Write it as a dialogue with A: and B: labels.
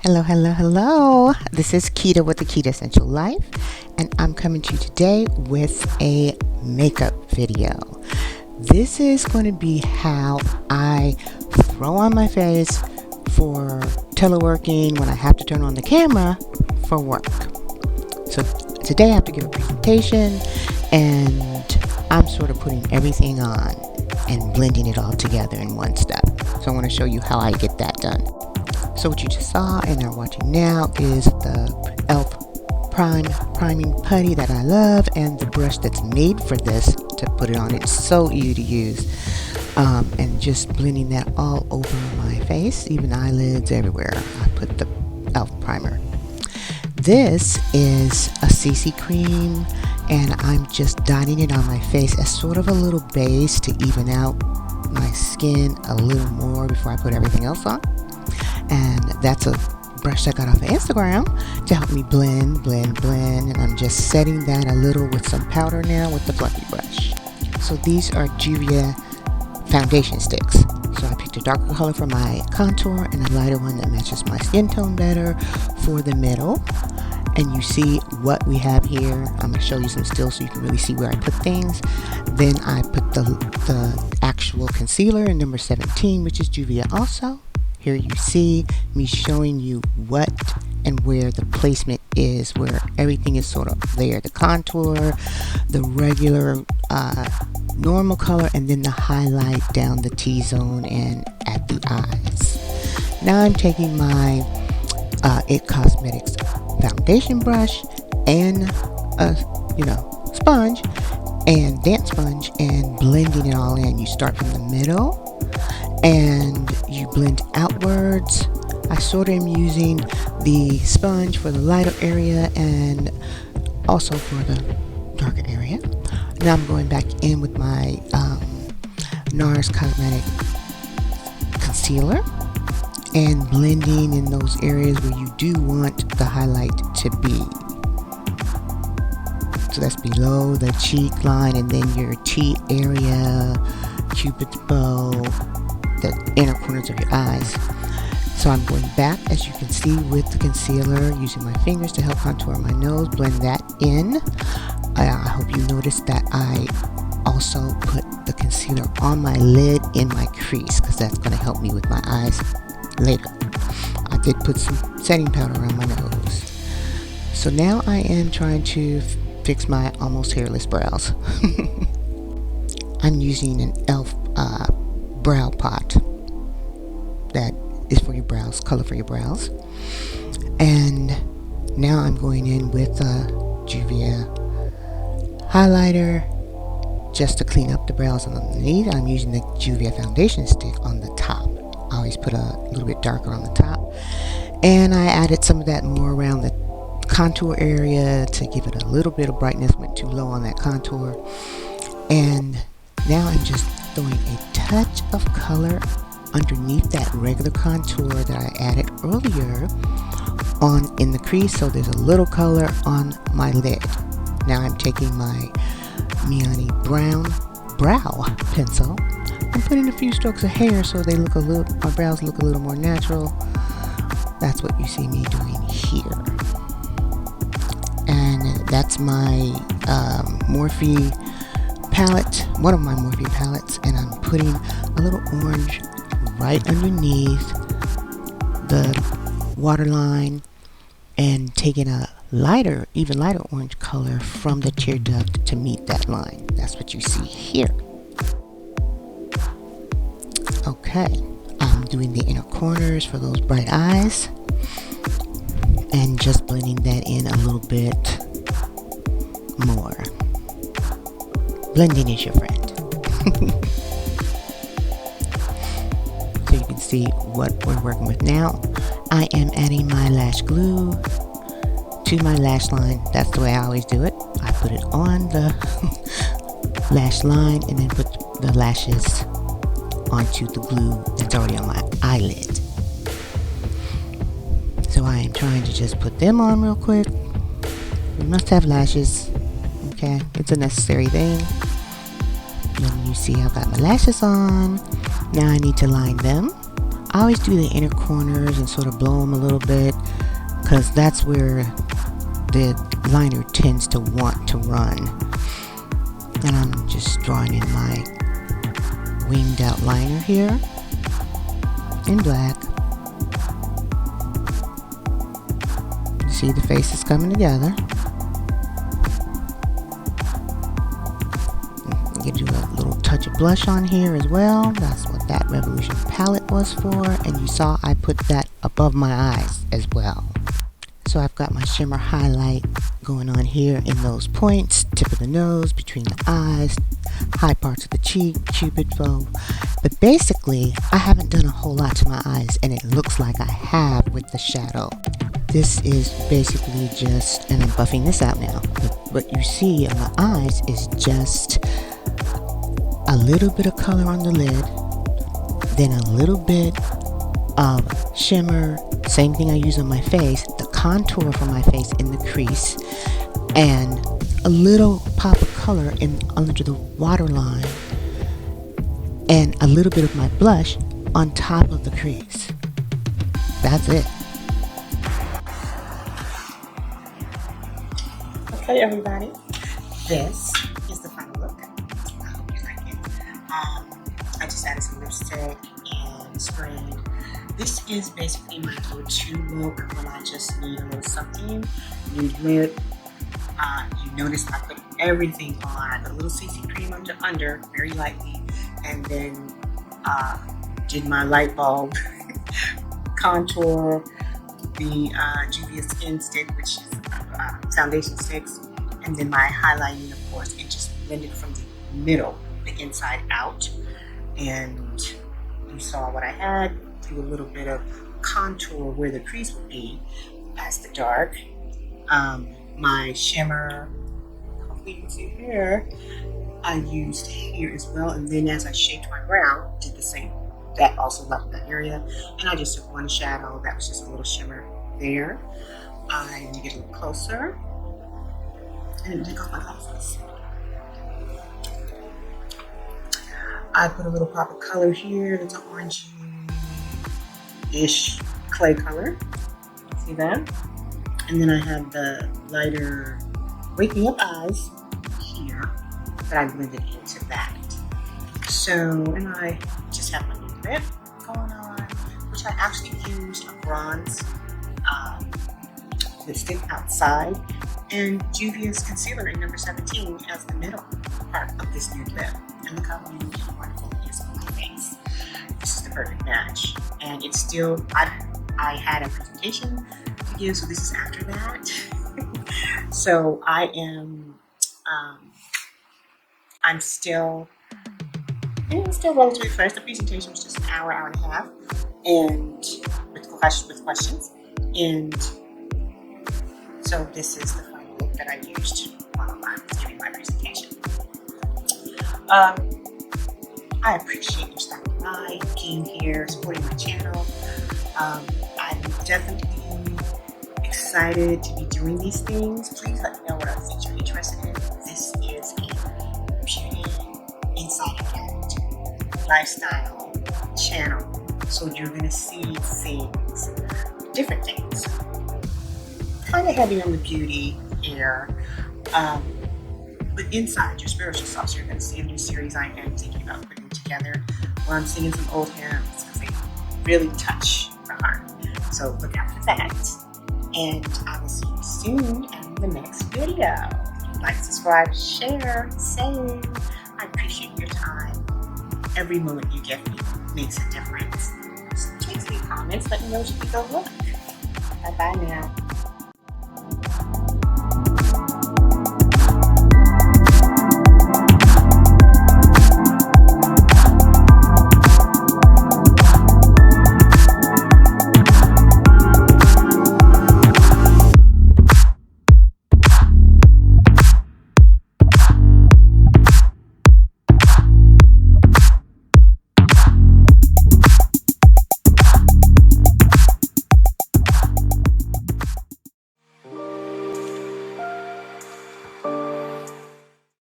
A: Hello, hello, hello. This is Quita with the Quitassential Life, and I'm coming to you today with a makeup video. This is going to be how I throw on my face for teleworking when I have to turn on the camera for work. So today I have to give a presentation, and I'm sort of putting everything on and blending it all together in one step. So I want to show you how I get that done. So what you just saw and are watching now is the e.l.f. priming putty that I love, and the brush that's made for this to put it on. It's so easy to use, and just blending that all over my face, even eyelids, everywhere. I put the e.l.f. primer. This is a CC cream, and I'm just dotting it on my face as sort of a little base to even out my skin a little more before I put everything else on. And that's a brush I got off of Instagram to help me blend, and I'm just setting that a little with some powder now with the fluffy brush. So these are Juvia foundation sticks. So I picked a darker color for my contour and a lighter one that matches my skin tone better for the middle. And you see what we have here. I'm going to show you some stills so you can really see where I put things. Then I put the actual concealer in number 17, which is Juvia also. Here you see me showing you what and where the placement is, where everything is sort of there. The contour, the regular normal color, and then the highlight down the T-zone and at the eyes. Now I'm taking my IT Cosmetics foundation brush and a sponge and damp sponge and blending it all in. You start from the middle and you blend outwards. I sort of am using the sponge for the lighter area and also for the darker area. Now I'm going back in with my NARS Cosmetic Concealer and blending in those areas where you do want the highlight to be. So that's below the cheek line and then your T area, Cupid's bow, the inner corners of your eyes. So I'm going back, as you can see, with the concealer, using my fingers to help contour my nose, blend that in. I hope you noticed that I also put the concealer on my lid in my crease, because that's going to help me with my eyes later. I did put some setting powder on my nose. So now I am trying to fix my almost hairless brows. I'm using an e.l.f. brow pot that is for your brows, color for your brows. And now I'm going in with a Juvia highlighter just to clean up the brows underneath. I'm using the Juvia foundation stick on the top. I always put a little bit darker on the top, and I added some of that more around the contour area to give it a little bit of brightness. Went too low on that contour, and now I'm just throwing a touch of color underneath that regular contour that I added earlier on in the crease, so there's a little color on my lid. Now I'm taking my Milani brown brow pencil and putting a few strokes of hair so they look my brows look a little more natural. That's what you see me doing here. And that's my Morphe palette, one of my Morphe palettes, and I'm putting a little orange right underneath the waterline and taking a even lighter orange color from the tear duct to meet that line. That's what you see here. Okay, I'm doing the inner corners for those bright eyes and just blending that in a little bit more. Blending is your friend. So you can see what we're working with now. I am adding my lash glue to my lash line. That's the way I always do it. I put it on the lash line and then put the lashes onto the glue that's already on my eyelid. So I am trying to just put them on real quick. We must have lashes. Okay, it's a necessary thing. And you see I've got my lashes on. Now I need to line them. I always do the inner corners and sort of blow them a little bit, because that's where the liner tends to want to run. And I'm just drawing in my winged out liner here in black. See, the face is coming together. You do a little touch of blush on here as well. That's what that Revolution palette was for. And you saw I put that above my eyes as well. So I've got my shimmer highlight going on here in those points, tip of the nose, between the eyes, high parts of the cheek, cupid bow. But basically, I haven't done a whole lot to my eyes, and it looks like I have with the shadow. This is basically just, and I'm buffing this out now, but what you see on my eyes is just a little bit of color on the lid, then a little bit of shimmer, same thing I use on my face, the contour for my face in the crease, and a little pop of color in under the waterline, and a little bit of my blush on top of the crease. That's it. Okay, everybody, this is the final look. I hope you like it. I just added some lipstick and sprayed. This is basically my go-to look when I just need a little something. Nude lip. You notice I put everything on. I put a little CC cream under very lightly, and then did my light bulb contour, the Juvia skin stick, which is foundation sticks, and then my highlighting, of course, and just blended from the middle, the inside out. And you saw what I had. Do a little bit of contour where the crease would be as the dark. My shimmer, hopefully you can see here, I used here as well, and then as I shaped my brow, did the same. That also left that area, and I just took one shadow that was just a little shimmer there. I'm gonna get a little closer and take off my glasses. I put a little pop of color here. That's an orangey-ish clay color. See that? And then I have the lighter Wake Me Up eyes here that I blended into that. So, and I just have my new lip going on, which I actually used a bronze lipstick outside, and Juvia's concealer in number 17 as the middle part of this nude lip. And look how beautiful and wonderful it is on my face. This is the perfect match. And it's still, I had a presentation to give, so this is after that. So I am, I'm still, still relatively fresh. The presentation was just an hour and a half, and with questions. And so this is the final look that I used while I was giving my presentation. I appreciate you stopping by, being here, supporting my channel. I'm definitely excited to be doing these things. Please let me know what other things you're interested in. This is a beauty, inside and out, lifestyle channel. So you're going to see things, different things. Kind of heavy on the beauty here. But inside your spiritual self, so you're going to see a new series I am thinking about putting together, where I'm singing some old hymns because they really touch the heart. So look out for that. And I will see you soon in the next video. Like, subscribe, share, save. I appreciate your time. Every moment you give me makes a difference. So please leave comments. Let me know what you think of look. Bye-bye now.